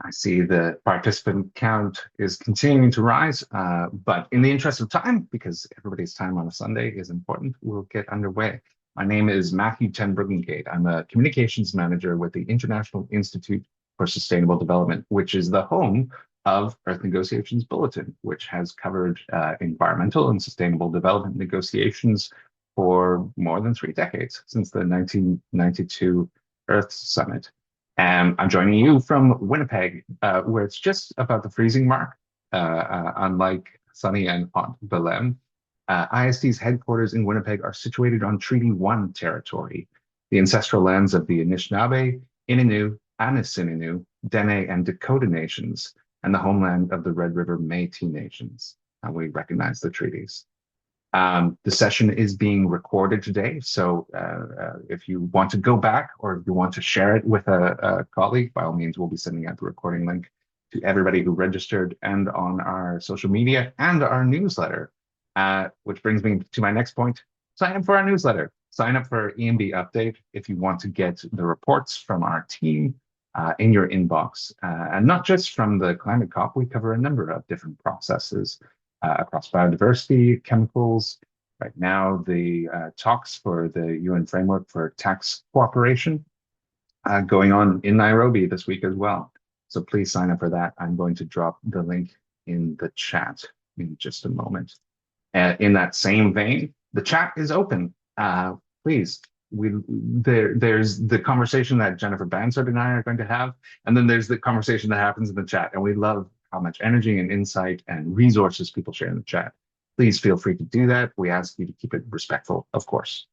I see the participant count is continuing to rise, but in the interest of time, because everybody's time on a Sunday is important, we'll get underway. My name is Matthew Ten-Bruggencate. I'm a communications manager with the International Institute for Sustainable Development, which is the home of Earth Negotiations Bulletin, which has covered environmental and sustainable development negotiations for more than 3 decades, since the 1992 Earth Summit. I'm joining you from Winnipeg, where it's just about the freezing mark, unlike sunny and hot Belém. ISD's headquarters in Winnipeg are situated on Treaty 1 territory, the ancestral lands of the Anishinaabe, Innu, Anishinaabe, Dene, and Dakota nations, and the homeland of the Red River Métis nations. And we recognize the treaties. The session is being recorded today, so if you want to go back or if you want to share it with a colleague, by all means, we'll be sending out the recording link to everybody who registered and on our social media and our newsletter, which brings me to my next point. Sign up for our newsletter. Sign up for EMB Update if you want to get the reports from our team in your inbox. And not just from the Climate COP, we cover a number of different processes across biodiversity, chemicals. Right now, the talks for the UN Framework for Tax Cooperation going on in Nairobi this week as well. So please sign up for that. I'm going to drop the link in the chat in just a moment. In that same vein, the chat is open. Please, there's the conversation that Jennifer Bansard and I are going to have, and then there's the conversation that happens in the chat, and we love how much energy and insight and resources people share in the chat. Please feel free to do that. We ask you to keep it respectful, of course.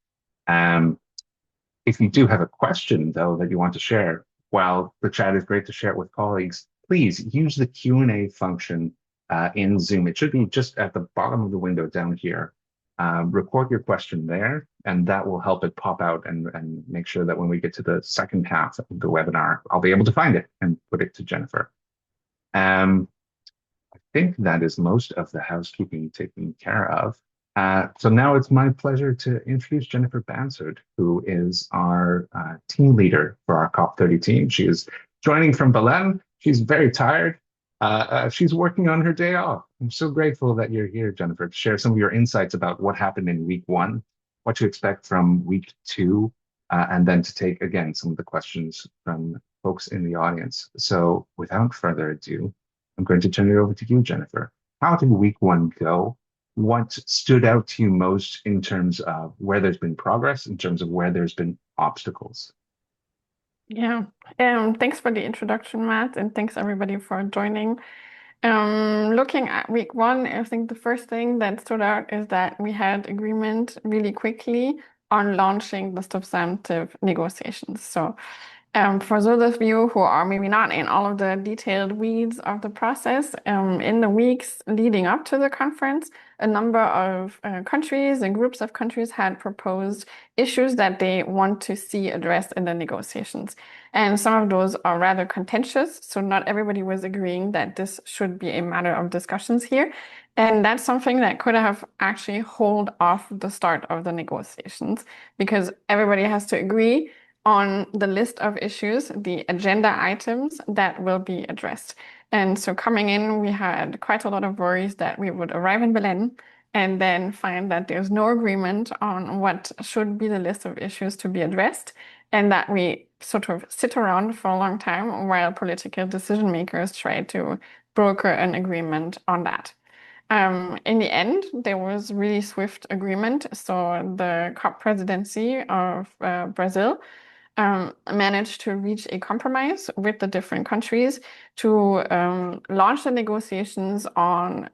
If you do have a question, though, that you want to share, while the chat is great to share it with colleagues, please use the Q&A function in Zoom. It should be just at the bottom of the window down here. Record your question there, and that will help it pop out and make sure that when we get to the second half of the webinar, I'll be able to find it and put it to Jennifer. I think that is most of the housekeeping taken care of. So now it's my pleasure to introduce Jennifer Bansard, who is our team leader for our COP30 team. She is joining from Belém. She's very tired. She's working on her day off. I'm so grateful that you're here, Jennifer, to share some of your insights about what happened in week 1, what to expect from week 2, and then to take, again, some of the questions from folks in the audience. So without further ado, I'm going to turn it over to you, Jennifer. How did week 1 go? What stood out to you most in terms of where there's been progress, in terms of where there's been obstacles? Yeah, thanks for the introduction, Matt, and thanks everybody for joining. Looking at week 1, I think the first thing that stood out is that we had agreement really quickly on launching the substantive negotiations. So for those of you who are maybe not in all of the detailed weeds of the process, in the weeks leading up to the conference, a number of countries and groups of countries had proposed issues that they want to see addressed in the negotiations. And some of those are rather contentious, so not everybody was agreeing that this should be a matter of discussions here. And that's something that could have actually held off the start of the negotiations, because everybody has to agree on the list of issues, the agenda items that will be addressed. And so coming in, we had quite a lot of worries that we would arrive in Belém and then find that there's no agreement on what should be the list of issues to be addressed, and that we sort of sit around for a long time while political decision makers try to broker an agreement on that. In the end, there was really swift agreement. So the COP presidency of Brazil managed to reach a compromise with the different countries to launch the negotiations on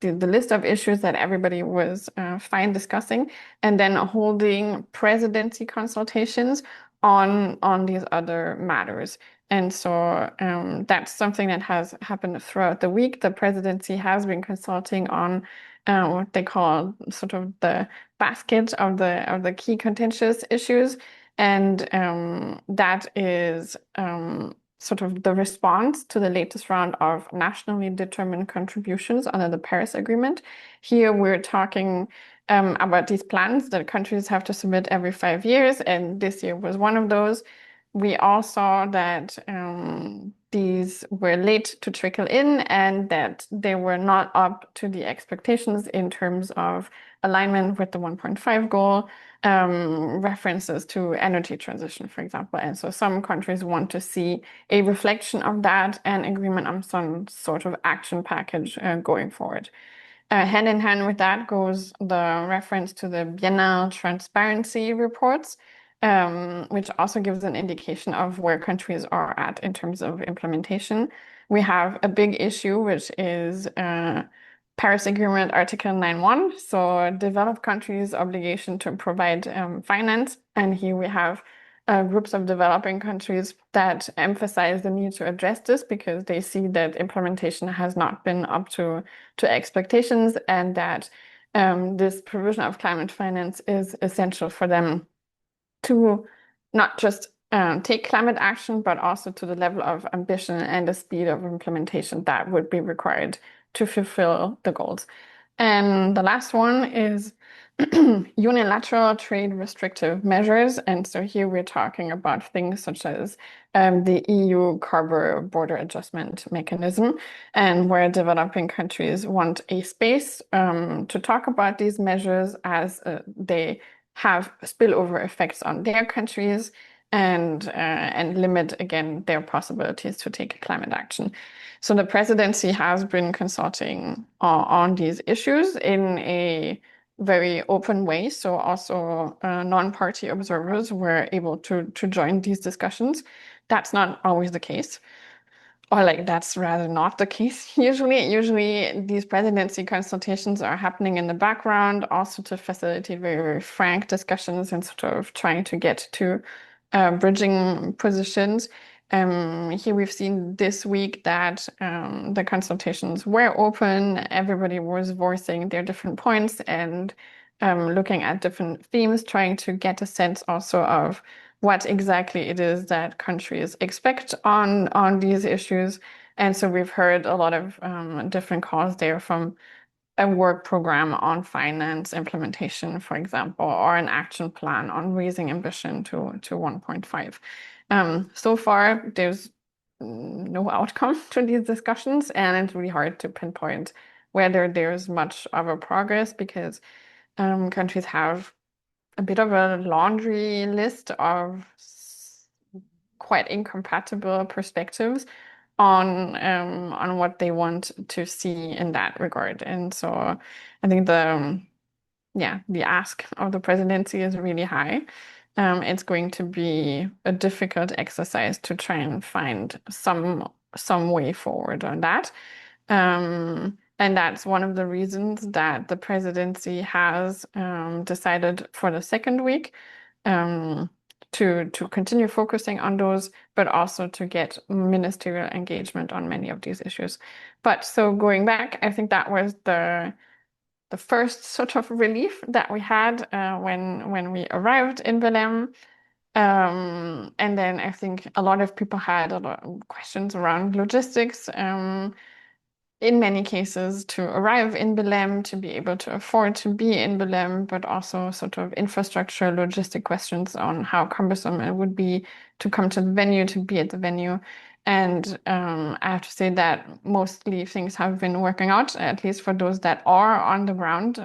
the list of issues that everybody was fine discussing, and then holding presidency consultations on these other matters. And so that's something that has happened throughout the week. The presidency has been consulting on what they call sort of the basket of the key contentious issues. And that is sort of the response to the latest round of nationally determined contributions under the Paris Agreement. Here we're talking about these plans that countries have to submit every 5 years, and this year was one of those. we all saw that these were late to trickle in and that they were not up to the expectations in terms of alignment with the 1.5 goal, references to energy transition, for example. And so some countries want to see a reflection of that and agreement on some sort of action package going forward. Hand in hand with that goes the reference to the biennial transparency reports, which also gives an indication of where countries are at in terms of implementation. We have a big issue, which is Paris Agreement Article 9.1, so developed countries' obligation to provide finance. And here we have groups of developing countries that emphasize the need to address this because they see that implementation has not been up to expectations, and that this provision of climate finance is essential for them to not just take climate action, but also to the level of ambition and the speed of implementation that would be required to fulfill the goals. And the last one is unilateral trade restrictive measures. And so here we're talking about things such as the EU carbon border adjustment mechanism, and where developing countries want a space to talk about these measures as they have spillover effects on their countries and limit again their possibilities to take climate action. So the presidency has been consulting on these issues in a very open way. So also non-party observers were able to join these discussions. That's not always the case. Or like that's rather not the case usually these presidency consultations are happening in the background also to facilitate very, very frank discussions and sort of trying to get to bridging positions. Here we've seen this week that the consultations were open, everybody was voicing their different points and looking at different themes, trying to get a sense also of what exactly it is that countries expect on these issues. And so we've heard a lot of different calls there, from a work program on finance implementation, for example, or an action plan on raising ambition to 1.5. So far, there's no outcome to these discussions, and it's really hard to pinpoint whether there's much of a progress because countries have a bit of a laundry list of quite incompatible perspectives on what they want to see in that regard. And so I think the ask of the presidency is really high. It's going to be a difficult exercise to try and find some way forward on that. And that's one of the reasons that the presidency has decided for the second week to continue focusing on those, but also to get ministerial engagement on many of these issues. But so going back, I think that was the first sort of relief that we had when we arrived in Belém. And then I think a lot of people had a lot of questions around logistics. In many cases, to arrive in Belém, to be able to afford to be in Belém, but also sort of infrastructure, logistic questions on how cumbersome it would be to come to the venue, to be at the venue. And I have to say that mostly things have been working out, at least for those that are on the ground.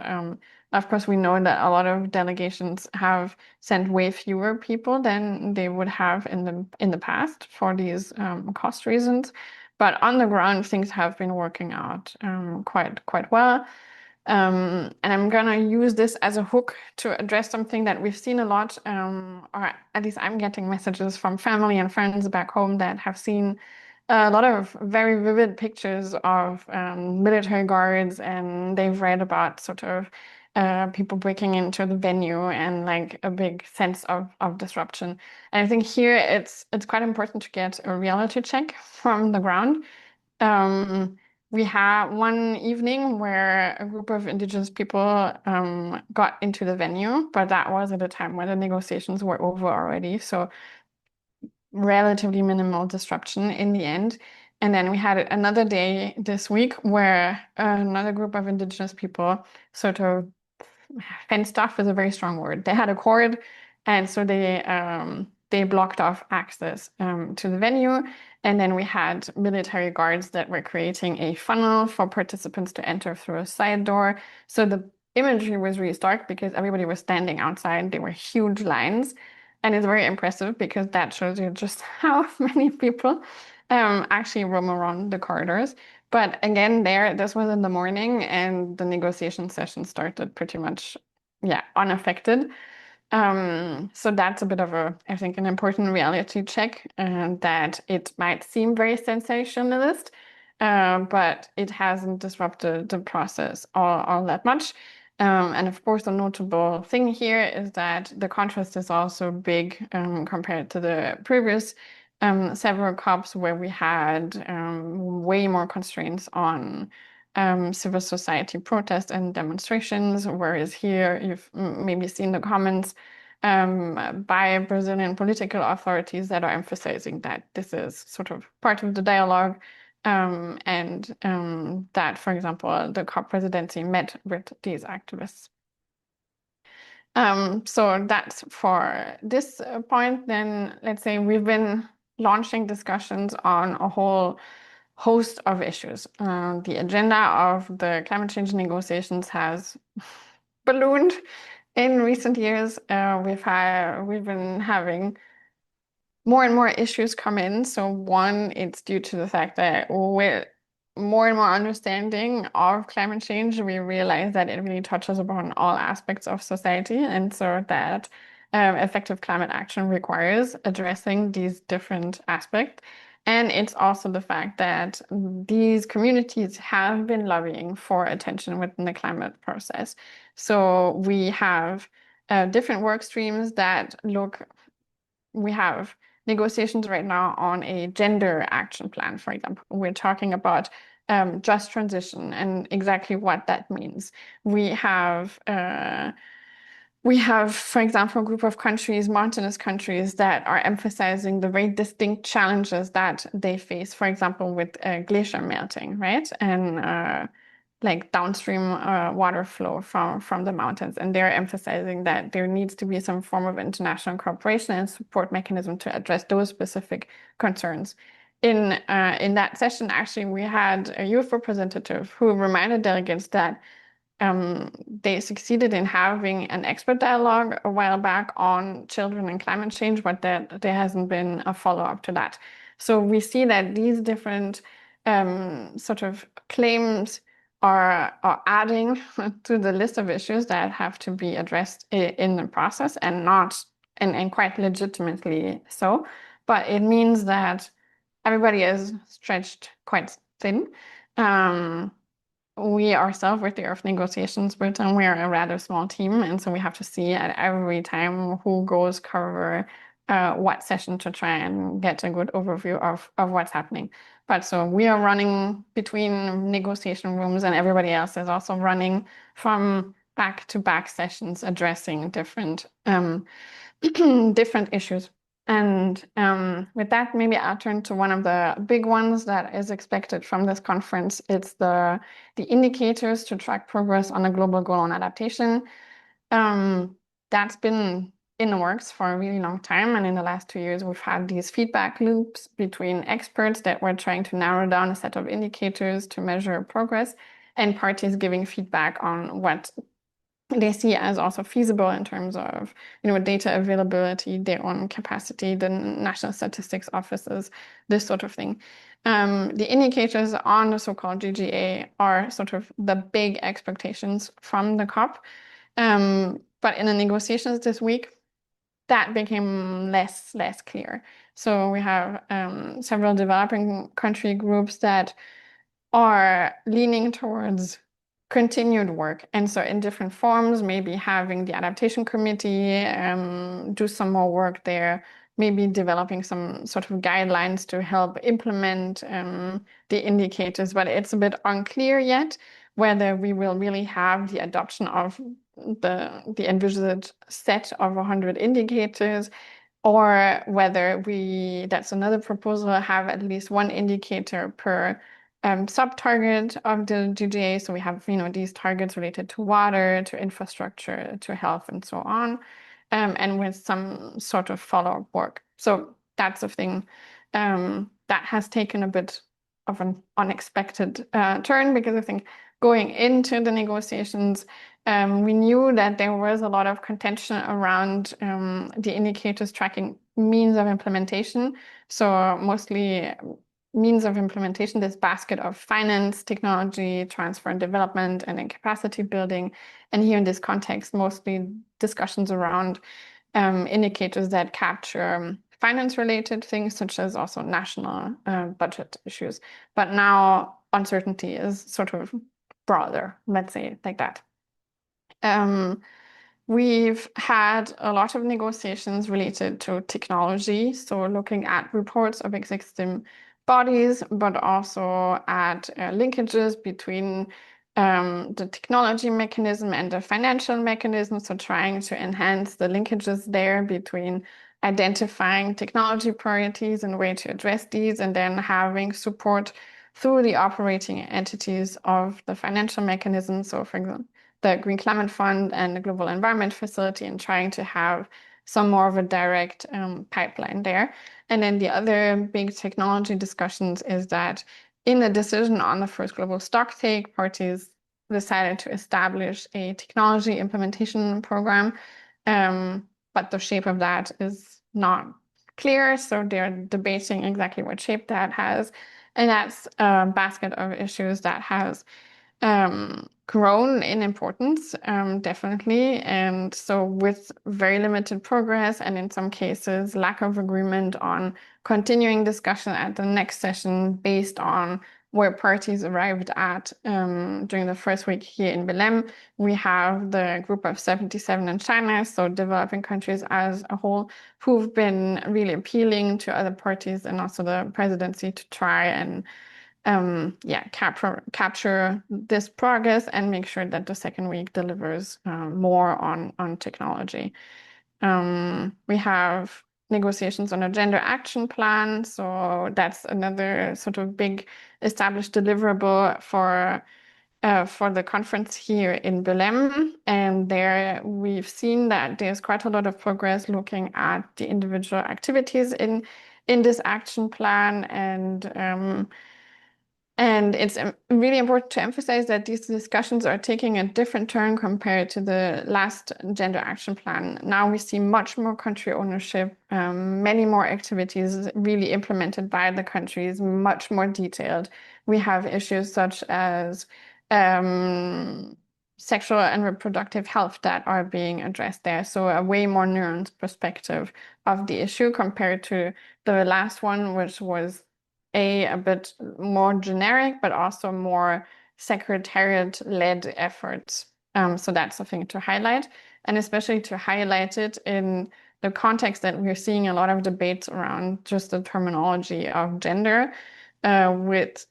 Of course, we know that a lot of delegations have sent way fewer people than they would have in the past for these cost reasons. But on the ground, things have been working out quite well. And I'm gonna use this as a hook to address something that we've seen a lot, or at least I'm getting messages from family and friends back home that have seen a lot of very vivid pictures of military guards, and they've read about sort of people breaking into the venue and like a big sense of disruption. And I think here it's quite important to get a reality check from the ground. We had one evening where a group of indigenous people got into the venue, but that was at a time when the negotiations were over already. So relatively minimal disruption in the end. And then we had another day this week where another group of indigenous people sort of fenced off is a very strong word. They had a cord, and so they they blocked off access to the venue. And then we had military guards that were creating a funnel for participants to enter through a side door. So the imagery was really stark because everybody was standing outside. There were huge lines. And it's very impressive because that shows you just how many people actually roam around the corridors. But again, this was in the morning, and the negotiation session started pretty much, yeah, unaffected. So that's a bit of I think, an important reality check, that it might seem very sensationalist, but it hasn't disrupted the process all that much. And of course, the notable thing here is that the contrast is also big compared to the previous several COPs where we had way more constraints on civil society protests and demonstrations, whereas here you've maybe seen the comments by Brazilian political authorities that are emphasizing that this is sort of part of the dialogue, and that, for example, the COP presidency met with these activists. So that's for this point. Then let's say we've been launching discussions on a whole host of issues. The agenda of the climate change negotiations has ballooned in recent years. We've been having more and more issues come in. So one, it's due to the fact that with more and more understanding of climate change, we realize that it really touches upon all aspects of society, and so that effective climate action requires addressing these different aspects. And it's also the fact that these communities have been lobbying for attention within the climate process. So we have different work streams that we have negotiations right now on a gender action plan, for example. We're talking about just transition and exactly what that means. We have, for example, a group of countries, mountainous countries, that are emphasizing the very distinct challenges that they face, for example, with glacier melting, right? And like downstream water flow from the mountains. And they're emphasizing that there needs to be some form of international cooperation and support mechanism to address those specific concerns. In that session, actually, we had a youth representative who reminded delegates that they succeeded in having an expert dialogue a while back on children and climate change, but that there hasn't been a follow-up to that. So we see that these different sort of claims are adding to the list of issues that have to be addressed in the process, and quite legitimately so. But it means that everybody is stretched quite thin. We ourselves, with the Earth Negotiations Bulletin, we are a rather small team, and so we have to see at every time who goes cover what session to try and get a good overview of what's happening. But so we are running between negotiation rooms, and everybody else is also running from back-to-back sessions addressing different different issues. And with that, maybe I'll turn to one of the big ones that is expected from this conference. It's the indicators to track progress on a global goal on adaptation. That's been in the works for a really long time. And in the last 2 years, we've had these feedback loops between experts that were trying to narrow down a set of indicators to measure progress, and parties giving feedback on what they see as also feasible in terms of, data availability, their own capacity, the national statistics offices, this sort of thing. The indicators on the so-called GGA are sort of the big expectations from the COP. But in the negotiations this week, that became less clear. So we have several developing country groups that are leaning towards continued work. And so in different forms, maybe having the adaptation committee do some more work there, maybe developing some sort of guidelines to help implement the indicators. But it's a bit unclear yet whether we will really have the adoption of the envisaged set of 100 indicators, or whether that's another proposal, have at least one indicator per sub-target of the GGA. So we have, these targets related to water, to infrastructure, to health, and so on. and with some sort of follow-up work. So that's a thing that has taken a bit of an unexpected turn, because I think going into the negotiations, we knew that there was a lot of contention around the indicators tracking means of implementation. So mostly means of implementation, this basket of finance, technology, transfer and development, and then capacity building. And here in this context, mostly discussions around indicators that capture finance-related things, such as also national budget issues. But now uncertainty is sort of broader, let's say it like that. We've had a lot of negotiations related to technology, so looking at reports of existing bodies, but also at linkages between the technology mechanism and the financial mechanism, so trying to enhance the linkages there between identifying technology priorities and way to address these, and then having support through the operating entities of the financial mechanism. So, for example, the Green Climate Fund and the Global Environment Facility, and trying to have some more of a direct pipeline there. And then the other big technology discussions is that in the decision on the first global stocktake, parties decided to establish a technology implementation program, but the shape of that is not clear, so they're debating exactly what shape that has. And that's a basket of issues that has grown in importance, definitely. And so with very limited progress, and in some cases, lack of agreement on continuing discussion at the next session based on where parties arrived at during the first week here in Belém. We have the group of 77 in China, so developing countries as a whole, who've been really appealing to other parties and also the presidency to try and capture this progress and make sure that the second week delivers more on technology. We have negotiations on a gender action plan, so that's another sort of big established deliverable for the conference here in Belém. And there we've seen that there's quite a lot of progress looking at the individual activities in this action plan, and it's really important to emphasize that these discussions are taking a different turn compared to the last Gender Action Plan. Now we see much more country ownership, many more activities really implemented by the countries, much more detailed. We have issues such as sexual and reproductive health that are being addressed there. So a way more nuanced perspective of the issue compared to the last one, which was a bit more generic, but also more secretariat-led efforts. So that's something to highlight, and especially to highlight it in the context that we're seeing a lot of debates around just the terminology of gender, with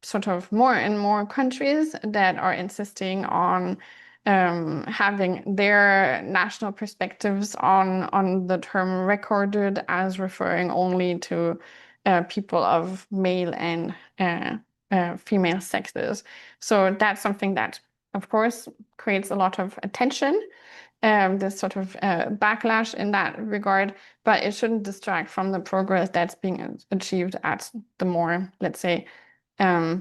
sort of more and more countries that are insisting on having their national perspectives on the term recorded as referring only to people of male and female sexes. So that's something that, of course, creates a lot of attention, this sort of backlash in that regard, but it shouldn't distract from the progress that's being achieved at the more, let's say,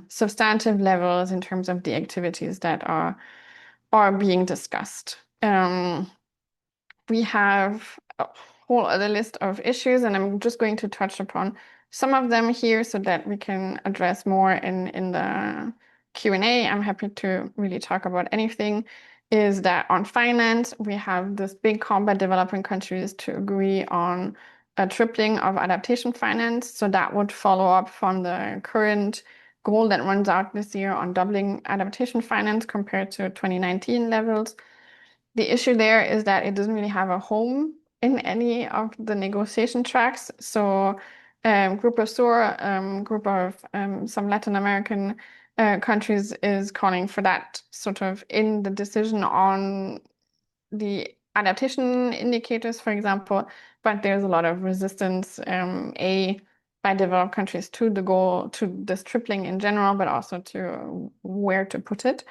substantive levels in terms of the activities that are being discussed. We have a whole other list of issues, and I'm just going to touch upon some of them here so that we can address more in the Q&A. I'm happy to really talk about anything. Is that on finance, we have this big call by developing countries to agree on a tripling of adaptation finance. So that would follow up from the current goal that runs out this year on doubling adaptation finance compared to 2019 levels. The issue there is that it doesn't really have a home in any of the negotiation tracks. So Grupo Sur, group of some Latin American countries is calling for that sort of in the decision on the adaptation indicators, for example, but there's a lot of resistance, by developed countries to the goal, to this tripling in general, but also to where to put it.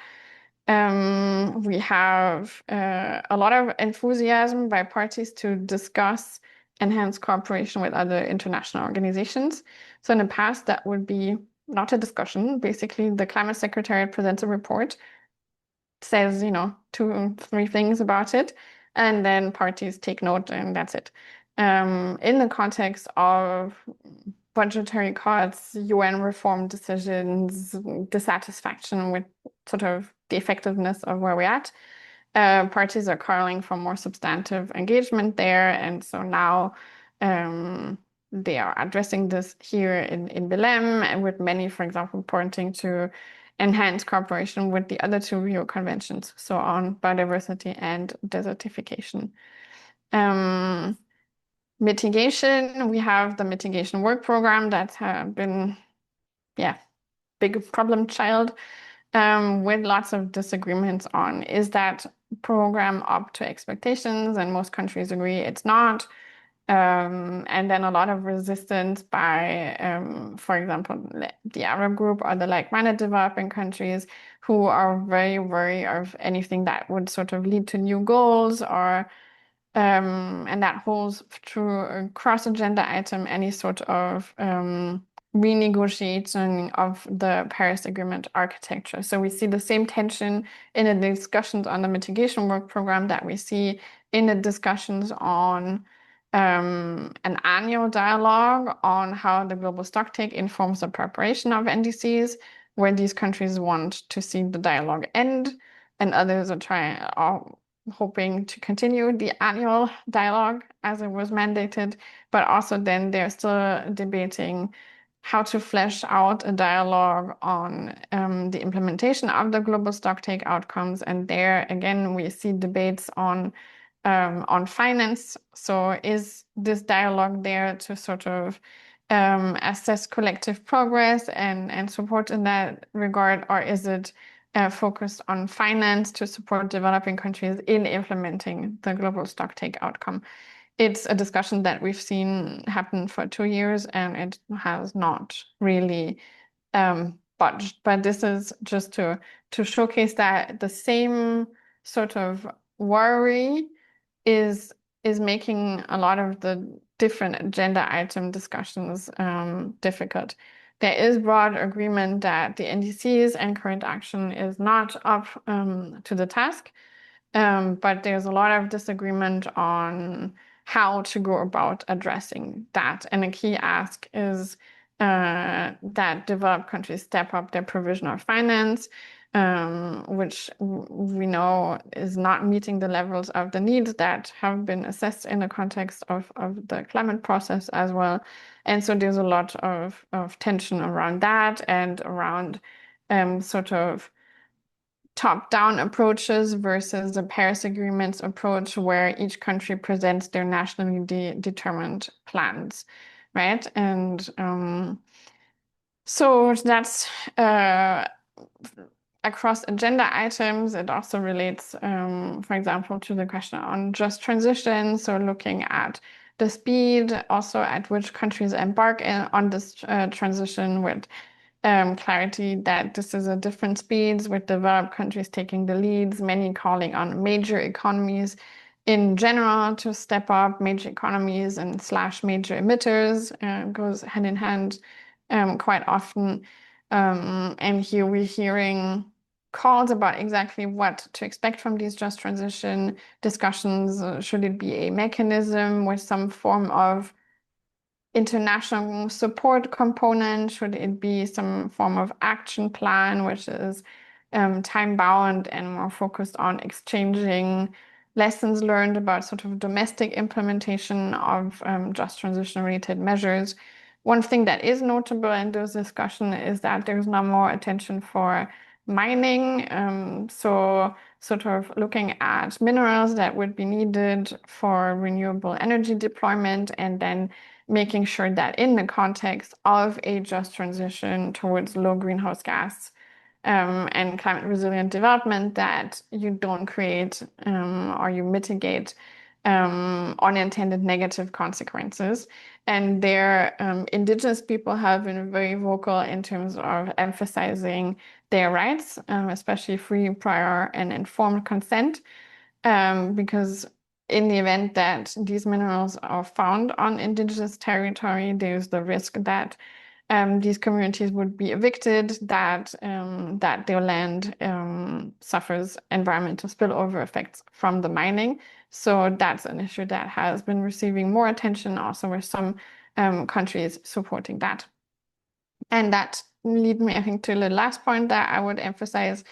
We have a lot of enthusiasm by parties to discuss enhanced cooperation with other international organizations. So in the past, that would be not a discussion. Basically, the Climate Secretariat presents a report, says, two or three things about it, and then parties take note, and that's it. In the context of budgetary cuts, UN reform decisions, dissatisfaction with sort of the effectiveness of where we're at, parties are calling for more substantive engagement there, and so now they are addressing this here in Belém, and with many, for example, pointing to enhance cooperation with the other two Rio conventions, so on biodiversity and desertification. Mitigation, we have the mitigation work program that's been, big problem child, with lots of disagreements on, is that program up to expectations? And most countries agree it's not. And then a lot of resistance by, for example, the Arab group or the like-minded developing countries who are very wary of anything that would sort of lead to new goals, or and that holds true across agenda item, any sort of renegotiation of the Paris Agreement architecture. So we see the same tension in the discussions on the mitigation work program that we see in the discussions on an annual dialogue on how the global stocktake informs the preparation of NDCs, where these countries want to see the dialogue end, and others are hoping to continue the annual dialogue as it was mandated, but also then they're still debating how to flesh out a dialogue on the implementation of the global stocktake outcomes. And there again, we see debates on finance. So is this dialogue there to sort of assess collective progress and support in that regard, or is it focused on finance to support developing countries in implementing the global stocktake outcome? It's a discussion that we've seen happen for 2 years, and it has not really budged. But this is just to showcase that the same sort of worry is making a lot of the different agenda item discussions difficult. There is broad agreement that the NDCs and current action is not up to the task, but there's a lot of disagreement on how to go about addressing that. And a key ask is that developed countries step up their provision of finance, which we know is not meeting the levels of the needs that have been assessed in the context of the climate process as well. And so there's a lot of tension around that, and around sort of top-down approaches versus the Paris Agreement's approach, where each country presents their nationally determined plans, right? And so that's across agenda items. It also relates, for example, to the question on just transition. So looking at the speed, also at which countries embark on this transition, with clarity that this is at different speeds, with developed countries taking the leads, many calling on major economies in general to step up, major economies and / major emitters goes hand in hand quite often. And here we're hearing calls about exactly what to expect from these just transition discussions. Should it be a mechanism with some form of international support component? Should it be some form of action plan, which is time-bound and more focused on exchanging lessons learned about sort of domestic implementation of just transition-related measures? One thing that is notable in those discussions is that there's now more attention for mining. So sort of looking at minerals that would be needed for renewable energy deployment, and then making sure that in the context of a just transition towards low greenhouse gas and climate resilient development, that you don't create or you mitigate unintended negative consequences. And there, indigenous people have been very vocal in terms of emphasizing their rights, especially free, prior, and informed consent, because in the event that these minerals are found on indigenous territory, there's the risk that these communities would be evicted, that their land suffers environmental spillover effects from the mining. So that's an issue that has been receiving more attention, also with some countries supporting that. And that leads me, I think, to the last point that I would emphasize,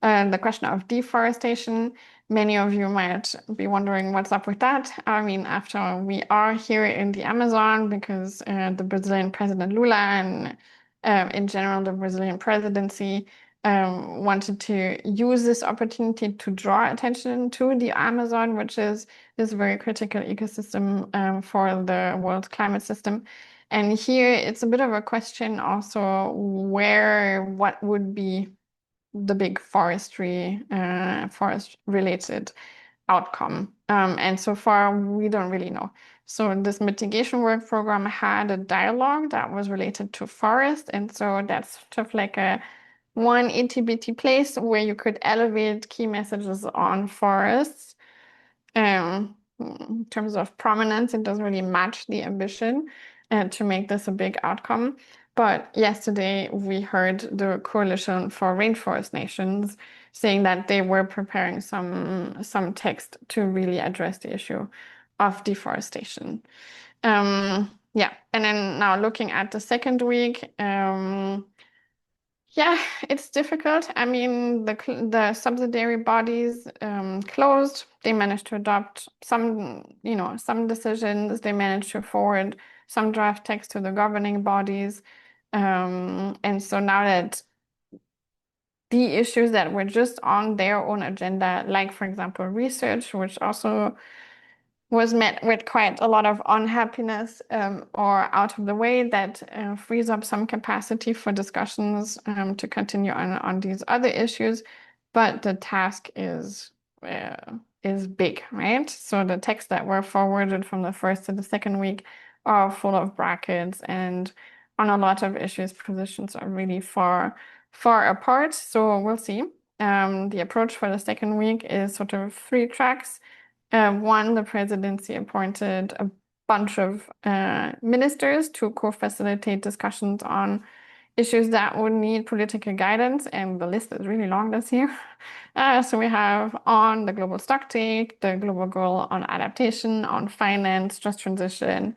the question of deforestation. Many of you might be wondering what's up with that. I mean, after we are here in the Amazon, because the Brazilian President Lula and in general the Brazilian presidency wanted to use this opportunity to draw attention to the Amazon, which is this very critical ecosystem for the world's climate system. And here it's a bit of a question also what would be the big forest related outcome. And so far, we don't really know. So this mitigation work program had a dialogue that was related to forest. And so that's sort of like a one itty bitty place where you could elevate key messages on forests. In terms of prominence, it doesn't really match the ambition to make this a big outcome. But yesterday we heard the Coalition for Rainforest Nations saying that they were preparing some text to really address the issue of deforestation. Yeah, and then now looking at the second week, yeah, it's difficult. I mean, the subsidiary bodies closed. They managed to adopt some decisions. They managed to forward some draft text to the governing bodies. And so now that the issues that were just on their own agenda, like, for example, research, which also was met with quite a lot of unhappiness or out of the way, that frees up some capacity for discussions to continue on these other issues. But the task is big, right? So the texts that were forwarded from the first to the second week are full of brackets, and on a lot of issues, positions are really far apart. So we'll see. The approach for the second week is sort of three tracks. One, the presidency appointed a bunch of ministers to co-facilitate discussions on issues that would need political guidance, and the list is really long this year. So we have on the global stocktake, the global goal on adaptation, on finance, just transition,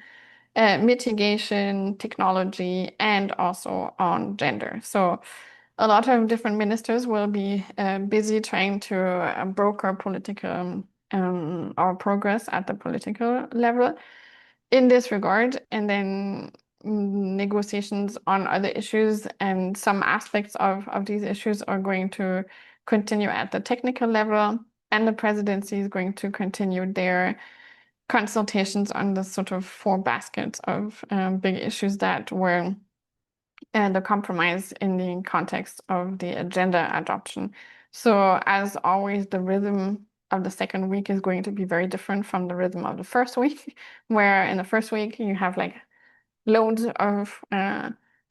mitigation, technology, and also on gender. So a lot of different ministers will be busy trying to broker political our progress at the political level in this regard, and then negotiations on other issues, and some aspects of these issues are going to continue at the technical level, and the presidency is going to continue their consultations on the sort of four baskets of big issues that were the compromise in the context of the agenda adoption. So as always, the rhythm of the second week is going to be very different from the rhythm of the first week, where in the first week you have like loads of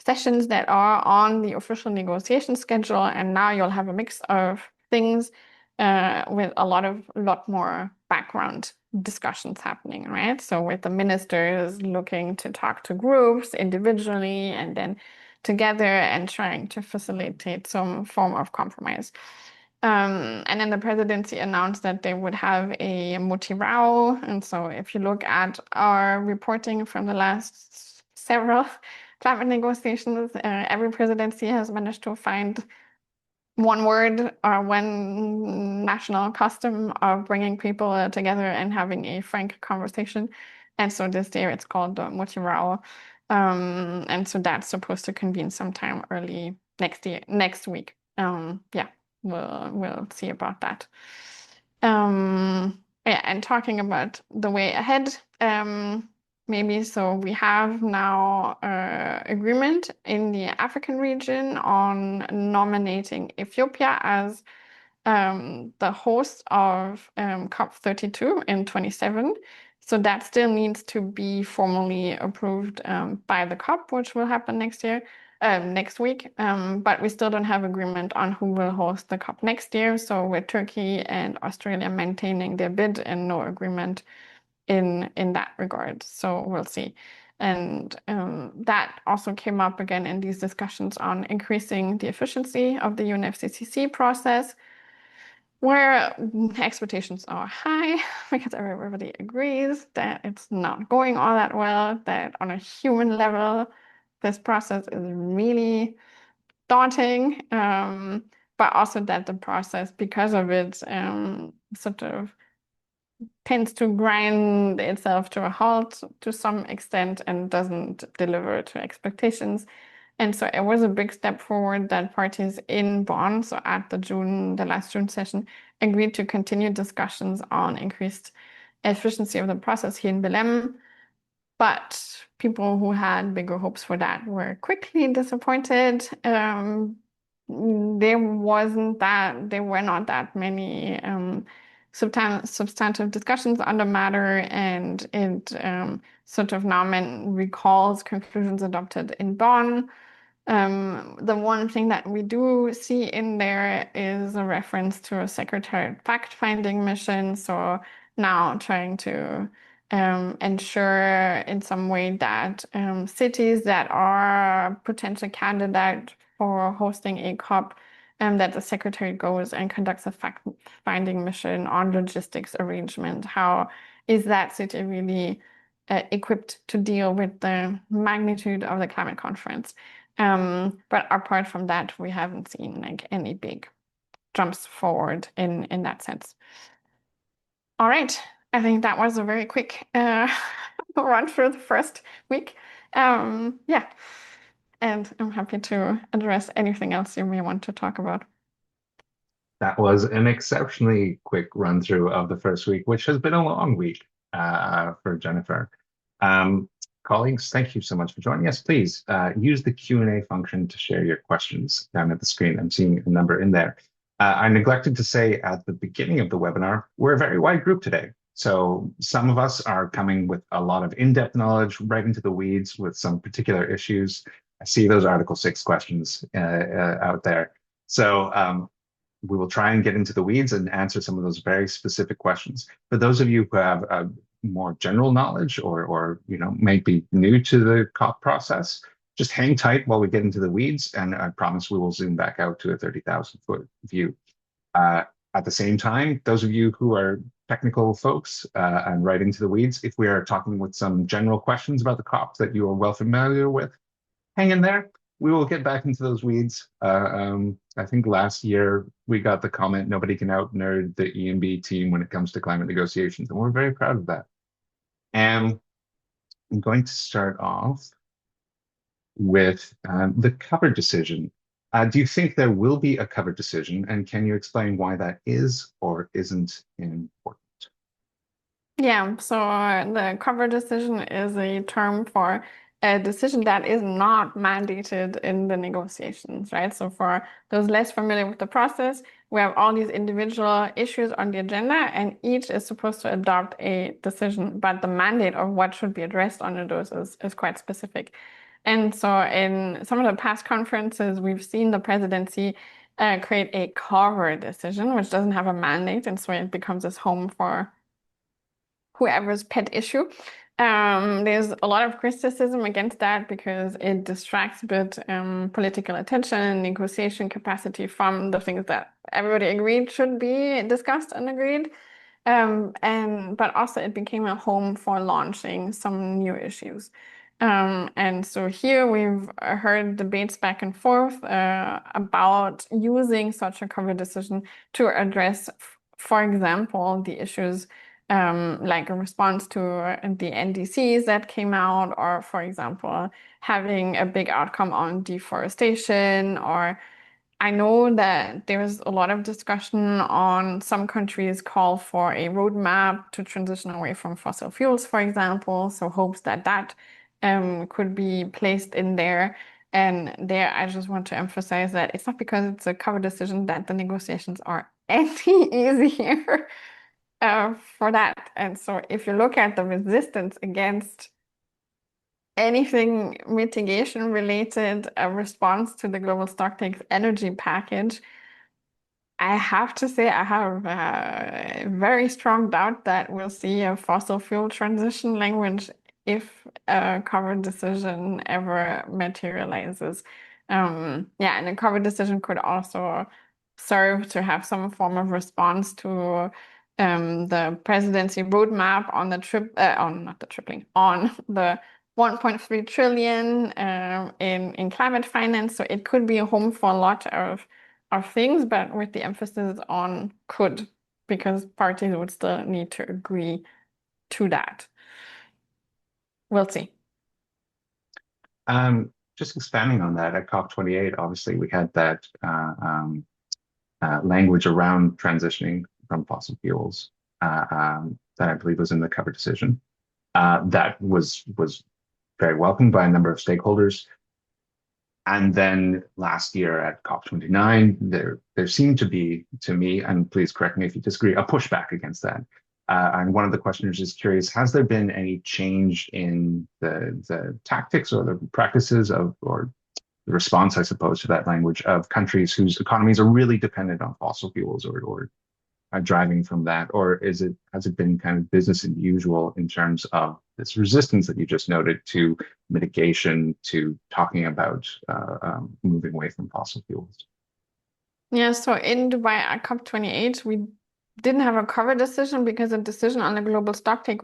sessions that are on the official negotiation schedule, and now you'll have a mix of things with a lot more background discussions happening, right? So with the ministers looking to talk to groups individually and then together and trying to facilitate some form of compromise. And then the presidency announced that they would have a multi-row. And so if you look at our reporting from the last several climate negotiations, every presidency has managed to find one word or one national custom of bringing people together and having a frank conversation. And so this year it's called the multi-row. And so that's supposed to convene sometime early next week. Yeah, we'll see about that. Yeah, and talking about the way ahead, maybe so we have now agreement in the African region on nominating Ethiopia as the host of COP32 in 27. So that still needs to be formally approved by the COP, which will happen next week. But we still don't have agreement on who will host the COP next year. So with Turkey and Australia maintaining their bid and no agreement in that regard. So we'll see. And that also came up again in these discussions on increasing the efficiency of the UNFCCC process, where expectations are high because everybody agrees that it's not going all that well, that on a human level, this process is really daunting, but also that the process, because of it, sort of tends to grind itself to a halt to some extent and doesn't deliver to expectations. And so it was a big step forward that parties in Bonn, so at the last June session, agreed to continue discussions on increased efficiency of the process here in Belém. But people who had bigger hopes for that were quickly disappointed. There were not that many substantive discussions on the matter, and it sort of now recalls conclusions adopted in Bonn. The one thing that we do see in there is a reference to a secretariat fact-finding mission. So now trying to ensure in some way that cities that are potential candidates for hosting a COP, that the secretary goes and conducts a fact-finding mission on logistics arrangement. How is that city really equipped to deal with the magnitude of the climate conference? But apart from that, we haven't seen like any big jumps forward in that sense. All right, I think that was a very quick run through the first week. Yeah, and I'm happy to address anything else you may want to talk about. That was an exceptionally quick run through of the first week, which has been a long week for Jennifer. Colleagues, thank you so much for joining us. Please use the Q&A function to share your questions down at the screen. I'm seeing a number in there. I neglected to say at the beginning of the webinar, we're a very wide group today. So some of us are coming with a lot of in-depth knowledge, right into the weeds with some particular issues. I see those Article 6 questions out there. So we will try and get into the weeds and answer some of those very specific questions. For those of you who have more general knowledge or may be new to the COP process, just hang tight while we get into the weeds, and I promise we will zoom back out to a 30,000-foot view. At the same time, those of you who are technical folks and right into the weeds, if we are talking with some general questions about the COP that you are well familiar with, hang in there. We will get back into those weeds. I think last year we got the comment, nobody can out-nerd the E&B team when it comes to climate negotiations, and we're very proud of that. And I'm going to start off with the cover decision. Do you think there will be a cover decision, and can you explain why that is or isn't important? Yeah, so the cover decision is a term for a decision that is not mandated in the negotiations, right? So for those less familiar with the process, we have all these individual issues on the agenda, and each is supposed to adopt a decision, but the mandate of what should be addressed under those is quite specific. And so in some of the past conferences, we've seen the presidency create a cover decision, which doesn't have a mandate, and so it becomes this home for whoever's pet issue. There's a lot of criticism against that because it distracts a bit political attention and negotiation capacity from the things that everybody agreed should be discussed and agreed. But also it became a home for launching some new issues. And so here we've heard debates back and forth about using such a cover decision to address, for example, the issues like a response to the NDCs that came out, or for example, having a big outcome on deforestation. Or I know that there's a lot of discussion on some countries call for a roadmap to transition away from fossil fuels, for example. So hopes that that could be placed in there. And there, I just want to emphasize that it's not because it's a cover decision that the negotiations are any easier for that. And so if you look at the resistance against anything mitigation related, a response to the global stocktakes energy package, I have to say I have a very strong doubt that we'll see a fossil fuel transition language if a covered decision ever materializes. Yeah, and a covered decision could also serve to have some form of response to the presidency roadmap on the on not the tripling, on the 1.3 trillion in climate finance. So it could be a home for a lot of things, but with the emphasis on could, because parties would still need to agree to that. We'll see. Just expanding on that, at COP28, obviously we had that language around transitioning from fossil fuels that I believe was in the cover decision. That was very welcomed by a number of stakeholders. And then last year at COP29, there seemed to be, to me, and please correct me if you disagree, a pushback against that. And one of the questioners is curious, has there been any change in the tactics or the practices of, or the response, I suppose, to that language of countries whose economies are really dependent on fossil fuels or are driving from that? Or has it been kind of business as usual in terms of this resistance that you just noted to mitigation, to talking about moving away from fossil fuels? Yeah, so in Dubai at COP28, we didn't have a cover decision because a decision on the global stocktake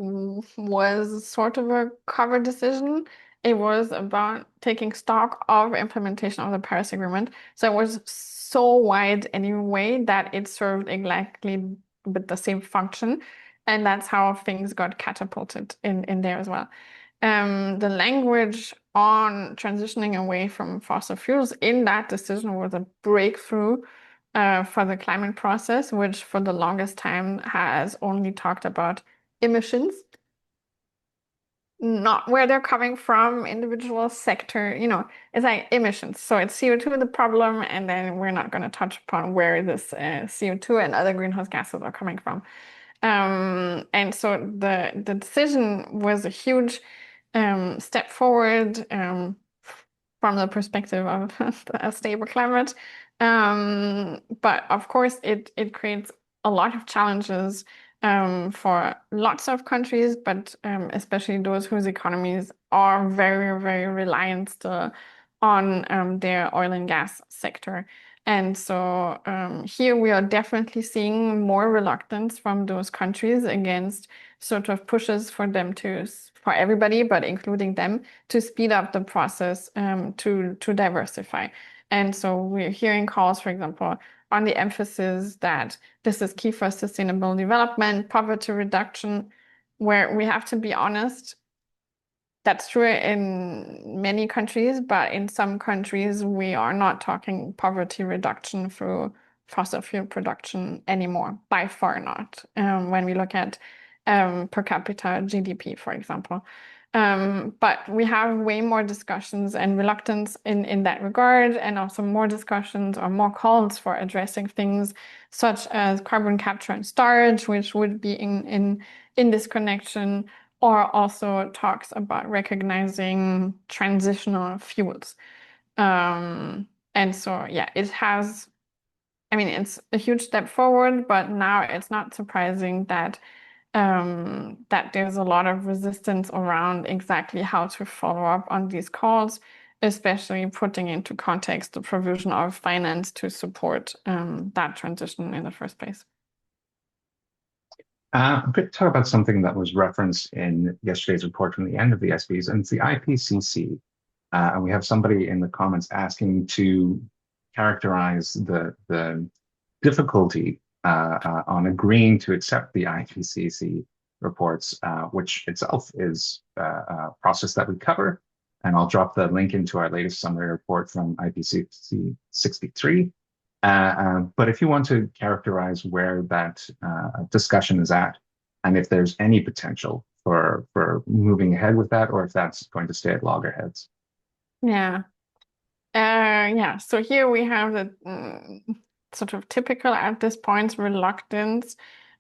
was sort of a cover decision. It was about taking stock of implementation of the Paris Agreement. So it was so wide anyway that it served exactly with the same function. And that's how things got catapulted in there as well. The language on transitioning away from fossil fuels in that decision was a breakthrough for the climate process, which for the longest time has only talked about emissions, not where they're coming from, individual sector, it's like emissions. So it's CO2 the problem, and then we're not going to touch upon where this CO2 and other greenhouse gases are coming from. And so the decision was a huge step forward from the perspective of a stable climate. But of course, it creates a lot of challenges for lots of countries, but especially those whose economies are very, very reliant still on their oil and gas sector. And so here we are definitely seeing more reluctance from those countries against sort of pushes for them for everybody, but including them, to speed up the process to diversify. And so we're hearing calls, for example, on the emphasis that this is key for sustainable development, poverty reduction, where we have to be honest, that's true in many countries, but in some countries, we are not talking poverty reduction through fossil fuel production anymore, by far not. When we look at per capita GDP, for example. But we have way more discussions and reluctance in that regard, and also more discussions or more calls for addressing things such as carbon capture and storage, which would be in this connection, or also talks about recognizing transitional fuels. And so, yeah, it's a huge step forward, but now it's not surprising that there's a lot of resistance around exactly how to follow up on these calls, especially putting into context the provision of finance to support that transition in the first place. I'm going to talk about something that was referenced in yesterday's report from the end of the SBs, and it's the IPCC. And we have somebody in the comments asking to characterize the difficulty on agreeing to accept the IPCC reports, which itself is a process that we cover. And I'll drop the link into our latest summary report from IPCC 63. But if you want to characterize where that discussion is at, and if there's any potential for moving ahead with that, or if that's going to stay at loggerheads. Yeah. So here we have sort of typical at this point reluctance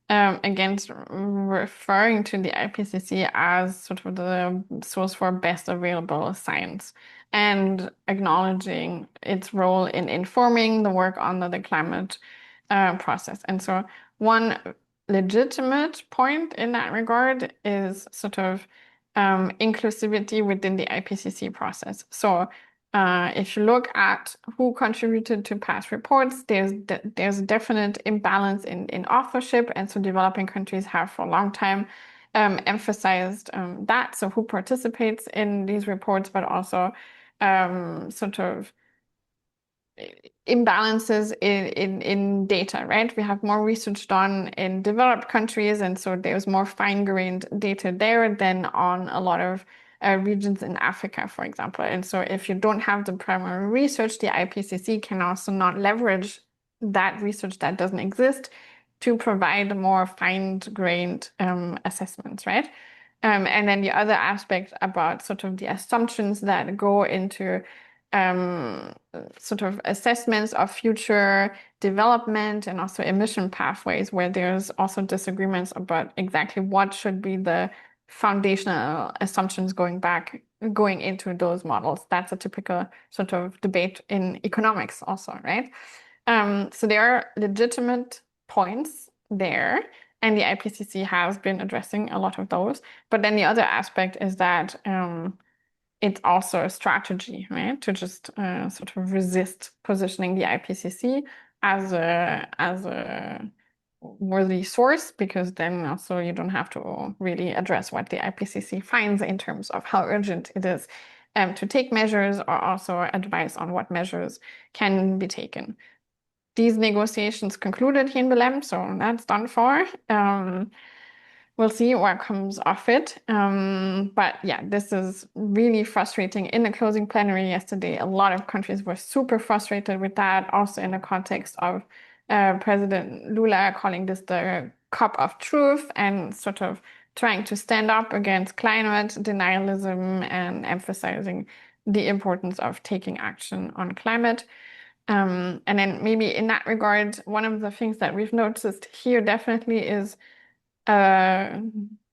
against referring to the IPCC as sort of the source for best available science and acknowledging its role in informing the work under the climate process. And so one legitimate point in that regard is sort of inclusivity within the IPCC process. So if you look at who contributed to past reports, there's a definite imbalance in authorship, and so developing countries have for a long time emphasized that. So who participates in these reports, but also sort of imbalances in data, right? We have more research done in developed countries, and so there's more fine-grained data there than on a lot of regions in Africa, for example. And so if you don't have the primary research, the IPCC can also not leverage that research that doesn't exist to provide more fine-grained assessments, right? And then the other aspect about sort of the assumptions that go into sort of assessments of future development and also emission pathways, where there's also disagreements about exactly what should be the foundational assumptions going into those models. That's a typical sort of debate in economics also, right? So there are legitimate points there, and the IPCC has been addressing a lot of those. But then the other aspect is that it's also a strategy, right? To just sort of resist positioning the IPCC as a worthy source, because then also you don't have to really address what the IPCC finds in terms of how urgent it is to take measures, or also advice on what measures can be taken. These negotiations concluded here in Belém, so that's done for. We'll see what comes of it. But yeah, this is really frustrating. In the closing plenary yesterday, a lot of countries were super frustrated with that, also in the context of President Lula calling this the cup of truth and sort of trying to stand up against climate denialism and emphasizing the importance of taking action on climate. And then maybe in that regard, one of the things that we've noticed here definitely is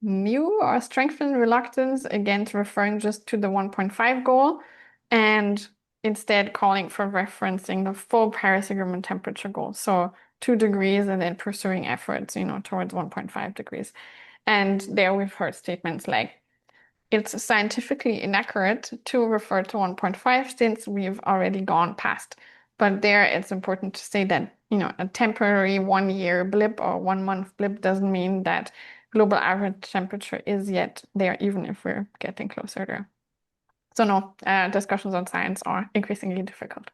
new or strengthened reluctance against referring just to the 1.5 goal, and instead calling for referencing the full Paris Agreement temperature goal. So 2 degrees and then pursuing efforts, towards 1.5 degrees. And there we've heard statements like, it's scientifically inaccurate to refer to 1.5 since we've already gone past. But there it's important to say that, a temporary 1-year blip or 1-month blip doesn't mean that global average temperature is yet there, even if we're getting closer there. So no, discussions on science are increasingly difficult.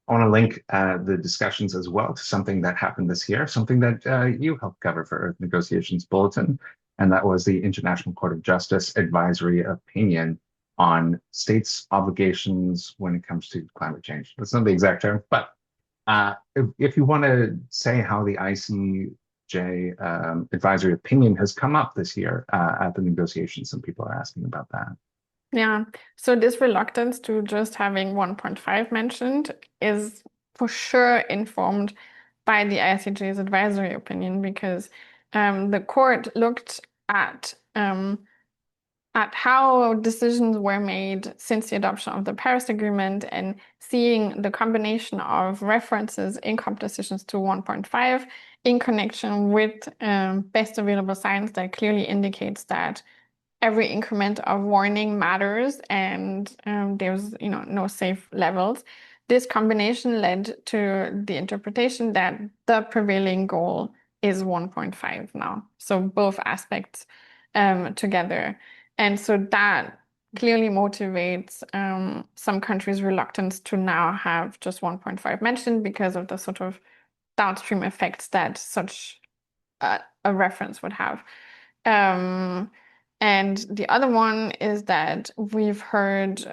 I want to link the discussions as well to something that happened this year, something that you helped cover for Earth Negotiations Bulletin, and that was the International Court of Justice advisory opinion on states' obligations when it comes to climate change. That's not the exact term, but if you want to say how the ICJ advisory opinion has come up this year at the negotiations, some people are asking about that. Yeah, so this reluctance to just having 1.5 mentioned is for sure informed by the ICJ's advisory opinion, because the court looked at how decisions were made since the adoption of the Paris Agreement, and seeing the combination of references in COP decisions to 1.5 in connection with best available science that clearly indicates that every increment of warning matters, and there's no safe levels. This combination led to the interpretation that the prevailing goal is 1.5 now. So both aspects together. And so that clearly motivates some countries' reluctance to now have just 1.5 mentioned, because of the sort of downstream effects that such a reference would have. And the other one is that we've heard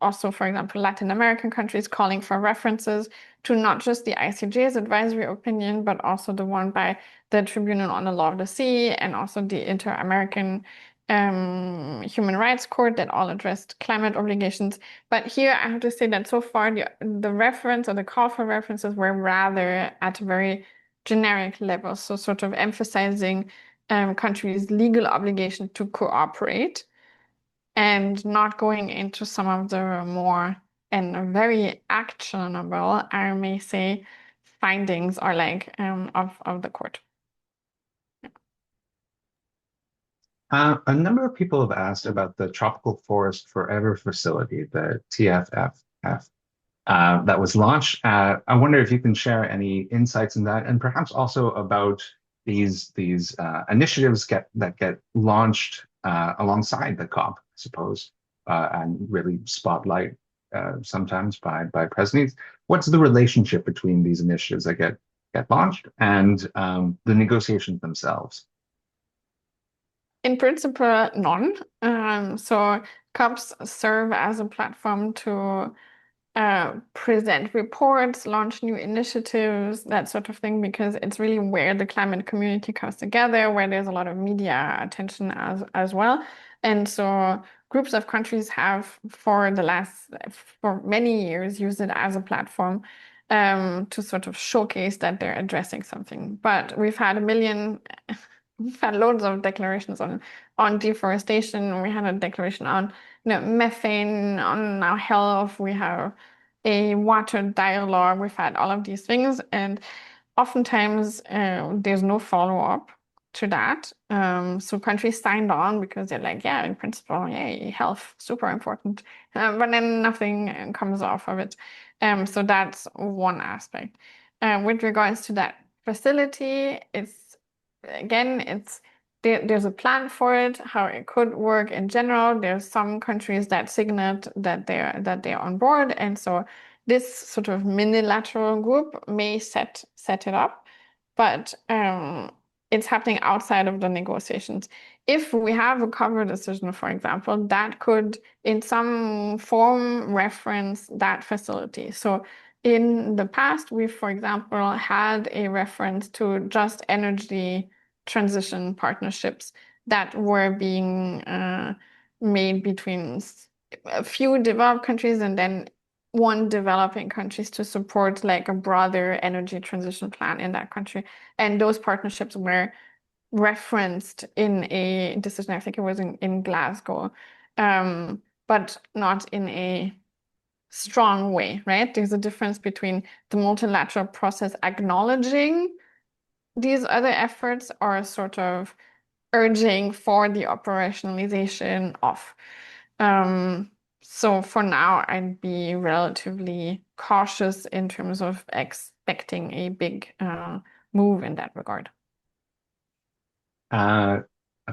also, for example, Latin American countries calling for references to not just the ICJ's advisory opinion, but also the one by the Tribunal on the Law of the Sea, and also the Inter-American human rights court that all addressed climate obligations. But here I have to say that so far the reference or the call for references were rather at a very generic level. So sort of emphasizing countries' legal obligation to cooperate and not going into some of the more and very actionable, I may say, findings or like of the court. A number of people have asked about the Tropical Forest Forever facility, the TFFF, that was launched. I wonder if you can share any insights in that, and perhaps also about these initiatives that get launched alongside the COP, I suppose, and really spotlight sometimes by presidents. What's the relationship between these initiatives that get launched and the negotiations themselves? In principle, none. So COPs serve as a platform to present reports, launch new initiatives, that sort of thing, because it's really where the climate community comes together, where there's a lot of media attention as well. And so groups of countries have for many years used it as a platform to sort of showcase that they're addressing something. But we've had loads of declarations on deforestation. We had a declaration on methane, on our health. We have a water dialogue. We've had all of these things, and oftentimes there's no follow-up to that. So countries signed on because they're like, yeah, in principle, yay, health, super important. But then nothing comes off of it. So that's one aspect. With regards to that facility, there's a plan for it, how it could work in general. There's some countries that signaled that they're on board, and so this sort of minilateral group may set it up, but it's happening outside of the negotiations. If we have a cover decision, for example, that could in some form reference that facility. So in the past, we, for example, had a reference to just energy transition partnerships that were being made between a few developed countries and then one developing countries to support like a broader energy transition plan in that country. And those partnerships were referenced in a decision, I think it was in Glasgow, but not in a strong way, right? There's a difference between the multilateral process acknowledging these other efforts or sort of urging for the operationalization of. So for now, I'd be relatively cautious in terms of expecting a big move in that regard. A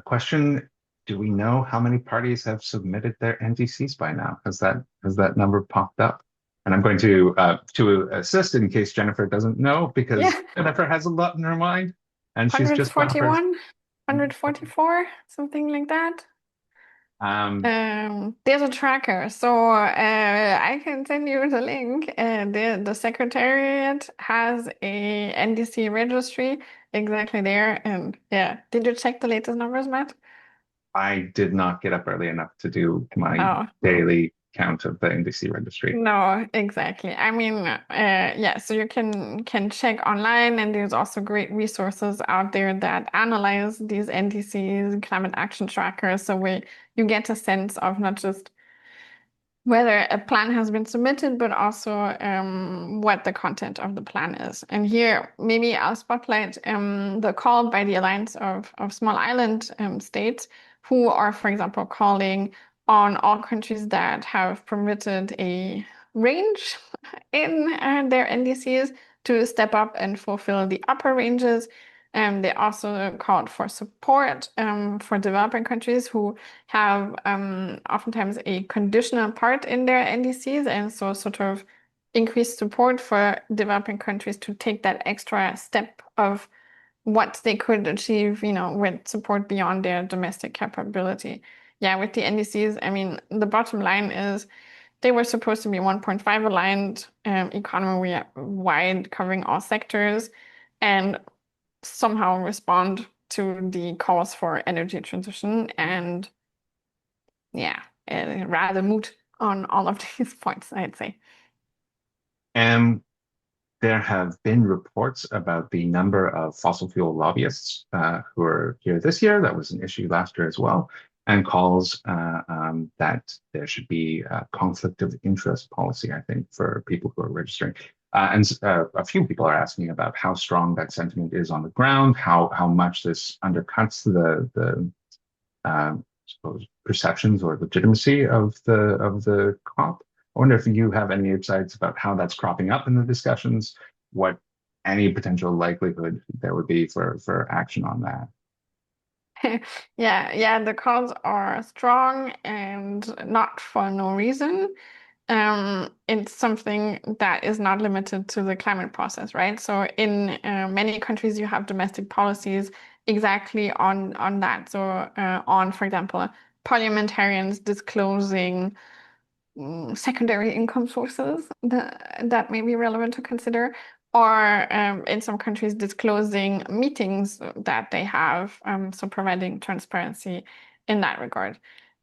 question, do we know how many parties have submitted their NDCs by now? Has that number popped up? And I'm going to assist in case Jennifer doesn't know, because Yeah. Jennifer has a lot in her mind, and she's just 141, 144, something like that. There's a tracker, so I can send you the link. The Secretariat has a NDC registry exactly there, and yeah. Did you check the latest numbers, Matt? I did not get up early enough to do my Oh. daily count of the NDC registry. No, exactly. I mean, yeah, so you can check online, and there's also great resources out there that analyze these NDCs, climate action trackers, so you get a sense of not just whether a plan has been submitted, but also what the content of the plan is. And here, maybe I'll spotlight the call by the Alliance of Small Island States, who are, for example, calling on all countries that have permitted a range in their NDCs to step up and fulfill the upper ranges. They also called for support for developing countries who have oftentimes a conditional part in their NDCs, and so sort of increased support for developing countries to take that extra step of what they could achieve, with support beyond their domestic capability. Yeah, with the NDCs, I mean, the bottom line is they were supposed to be 1.5 aligned economy wide, covering all sectors, and somehow respond to the calls for energy transition, and yeah, rather moot on all of these points, I'd say. And there have been reports about the number of fossil fuel lobbyists who are here this year. That was an issue last year as well, and calls that there should be a conflict of interest policy, I think, for people who are registering. And a few people are asking about how strong that sentiment is on the ground, how much this undercuts the suppose perceptions or legitimacy of the COP. I wonder if you have any insights about how that's cropping up in the discussions, what any potential likelihood there would be for action on that. Yeah, the calls are strong and not for no reason. It's something that is not limited to the climate process, right? So in many countries, you have domestic policies exactly on that. So on, for example, parliamentarians disclosing secondary income sources that may be relevant to consider, or in some countries disclosing meetings that they have, so providing transparency in that regard.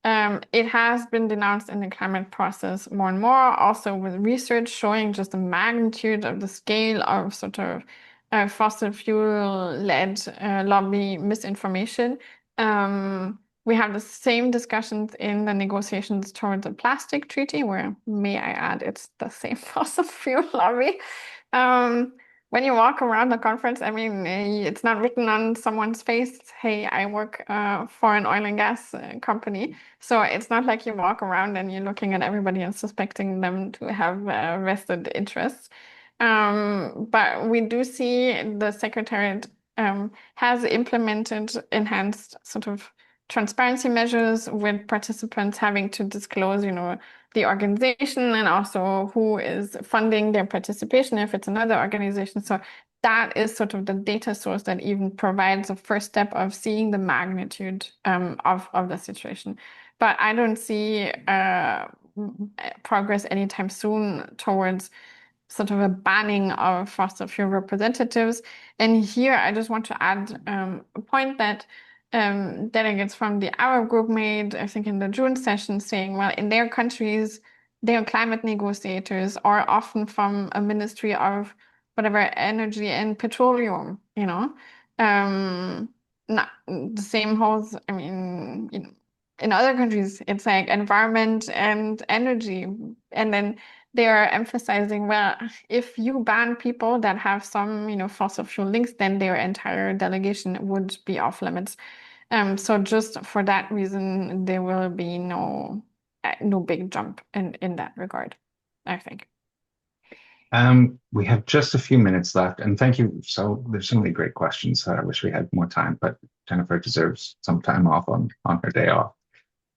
It has been denounced in the climate process more and more, also with research showing just the magnitude of the scale of sort of fossil fuel-led lobby misinformation. We have the same discussions in the negotiations towards the plastic treaty, where, may I add, it's the same fossil fuel lobby. When you walk around the conference, I mean, it's not written on someone's face, hey, I work for an oil and gas company. So it's not like you walk around and you're looking at everybody and suspecting them to have vested interests. But we do see the Secretariat has implemented enhanced sort of transparency measures with participants having to disclose, the organization and also who is funding their participation if it's another organization. So that is sort of the data source that even provides a first step of seeing the magnitude of the situation. But I don't see progress anytime soon towards sort of a banning of fossil fuel representatives. And here I just want to add a point that delegates from the Arab group made, I think, in the June session, saying, well, in their countries, their climate negotiators are often from a ministry of whatever energy and petroleum, Not, the same holds, I mean, in other countries, it's like environment and energy. And then they are emphasizing, well, if you ban people that have some, fossil fuel links, then their entire delegation would be off limits. So just for that reason, there will be no big jump in that regard, I think. We have just a few minutes left, and thank you. So there's so many great questions. I wish we had more time, but Jennifer deserves some time off on her day off.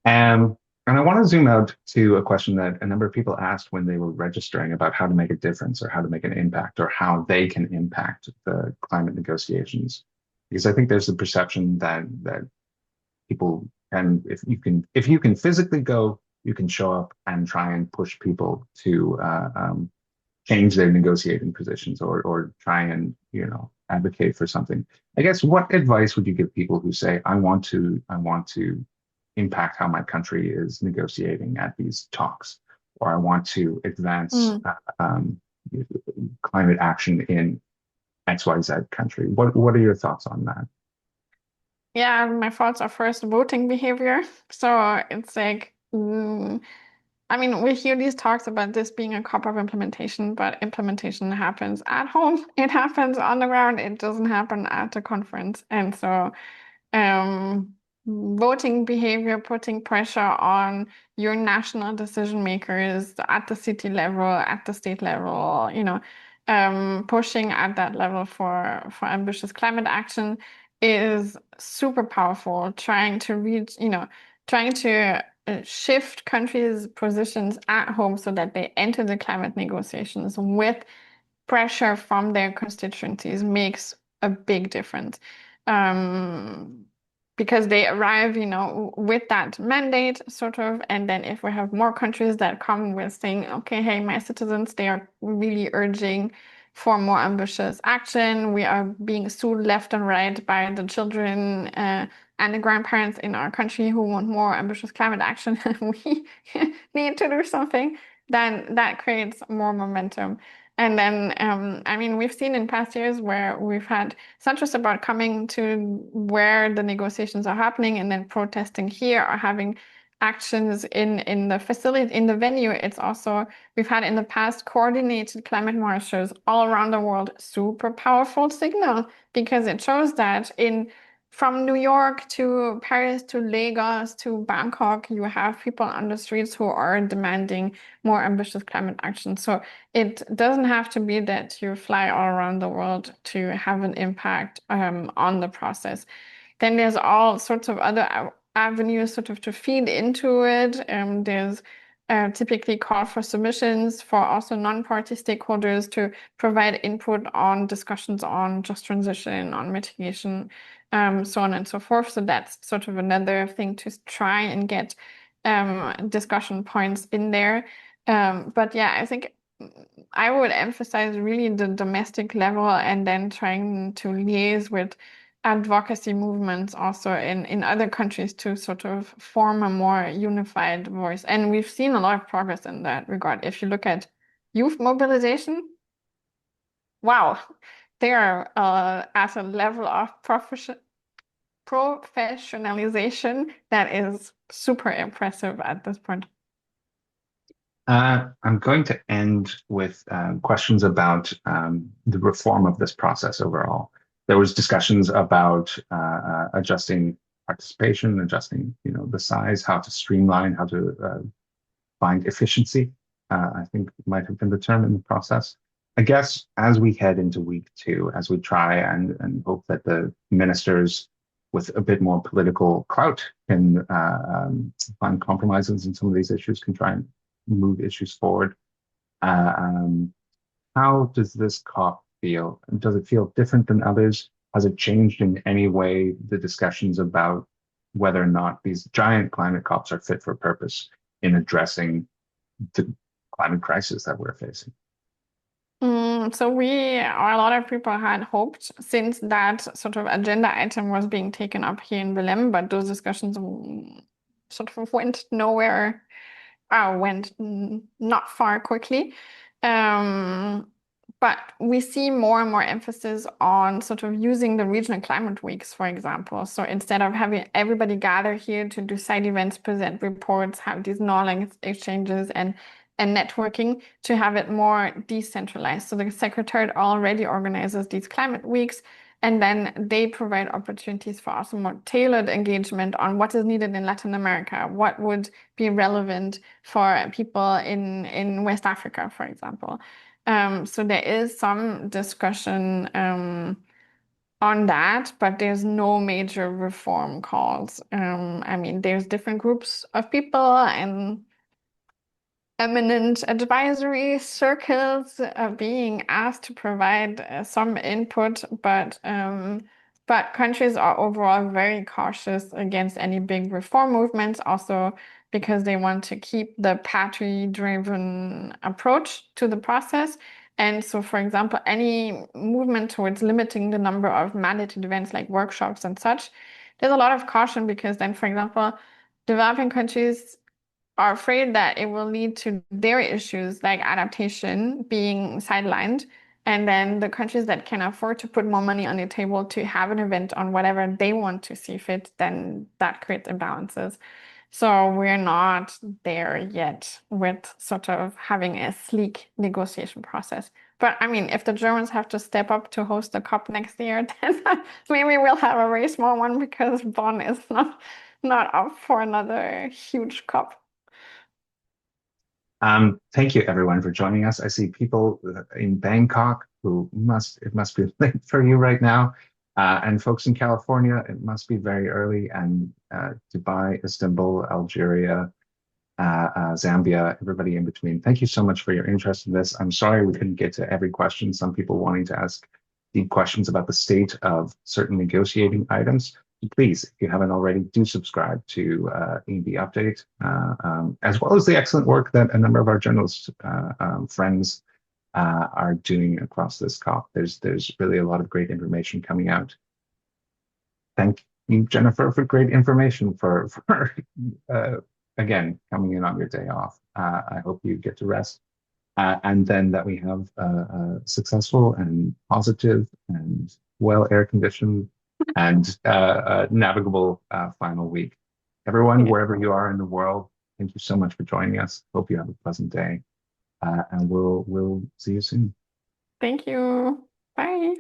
And I want to zoom out to a question that a number of people asked when they were registering about how to make a difference or how to make an impact or how they can impact the climate negotiations. Because I think there's the perception that people, and if you can physically go, you can show up and try and push people to change their negotiating positions or try and advocate for something. I guess what advice would you give people who say, I want to impact how my country is negotiating at these talks, or I want to advance climate action in XYZ country? What are your thoughts on that? Yeah, my thoughts are first voting behavior. So it's like, I mean, we hear these talks about this being a COP of implementation, but implementation happens at home. It happens on the ground. It doesn't happen at a conference. And so voting behavior, putting pressure on your national decision makers at the city level, at the state level, pushing at that level for ambitious climate action is super powerful. Trying to reach, trying to shift countries' positions at home so that they enter the climate negotiations with pressure from their constituencies makes a big difference. Because they arrive, with that mandate, sort of, and then if we have more countries that come with saying, okay, hey, my citizens, they are really urging for more ambitious action. We are being sued left and right by the children and the grandparents in our country who want more ambitious climate action. We need to do something. Then that creates more momentum. And then, I mean, we've seen in past years where we've had, it's not just about coming to where the negotiations are happening and then protesting here or having actions in the facility, in the venue. It's also, we've had in the past coordinated climate marches all around the world. Super powerful signal because it shows that from New York to Paris to Lagos to Bangkok, you have people on the streets who are demanding more ambitious climate action. So it doesn't have to be that you fly all around the world to have an impact on the process. Then there's all sorts of other avenues sort of to feed into it. There's typically call for submissions for also non-party stakeholders to provide input on discussions on just transition, on mitigation, so on and so forth. So that's sort of another thing to try and get discussion points in there. But yeah, I think I would emphasize really the domestic level and then trying to liaise with advocacy movements also in other countries to sort of form a more unified voice. And we've seen a lot of progress in that regard. If you look at youth mobilization, wow, they are at a level of professionalization that is super impressive at this point. I'm going to end with questions about the reform of this process overall. There was discussions about adjusting participation, adjusting, the size, how to streamline, how to find efficiency. I think might have been the term in the process. I guess as we head into week 2, as we try and hope that the ministers with a bit more political clout can find compromises in some of these issues, can try and move issues forward. How does this COP feel? Does it feel different than others? Has it changed in any way the discussions about whether or not these giant climate COPs are fit for purpose in addressing the climate crisis that we're facing? So a lot of people had hoped since that sort of agenda item was being taken up here in Belém, but those discussions sort of went nowhere, went not far quickly. But we see more and more emphasis on sort of using the regional climate weeks, for example. So instead of having everybody gather here to do side events, present reports, have these knowledge exchanges and networking, to have it more decentralized. So the Secretariat already organizes these climate weeks, and then they provide opportunities for also more tailored engagement on what is needed in Latin America, what would be relevant for people in West Africa, for example. So there is some discussion on that, but there's no major reform calls. I mean, there's different groups of people and eminent advisory circles being asked to provide some input, but countries are overall very cautious against any big reform movements, also because they want to keep the party-driven approach to the process. And so, for example, any movement towards limiting the number of mandated events like workshops and such, there's a lot of caution because then, for example, developing countries are afraid that it will lead to their issues like adaptation being sidelined. And then the countries that can afford to put more money on the table to have an event on whatever they want to see fit, then that creates imbalances. So we're not there yet with sort of having a sleek negotiation process. But I mean, if the Germans have to step up to host the COP next year, then maybe we'll have a very small one because Bonn is not up for another huge COP. Thank you everyone for joining us. I see people in Bangkok who it must be late for you right now. And folks in California, it must be very early, and Dubai, Istanbul, Algeria, Zambia, everybody in between. Thank you so much for your interest in this. I'm sorry we couldn't get to every question. Some people wanting to ask deep questions about the state of certain negotiating items. Please, if you haven't already, do subscribe to ENB Update, as well as the excellent work that a number of our journalist friends are doing across this COP. There's really a lot of great information coming out. Thank you, Jennifer, for great information for again coming in on your day off. I hope you get to rest, and then that we have a successful and positive and well air conditioned and navigable final week. Everyone, Yeah. wherever you are in the world, thank you so much for joining us. Hope you have a pleasant day, and we'll see you soon. Thank you. Bye.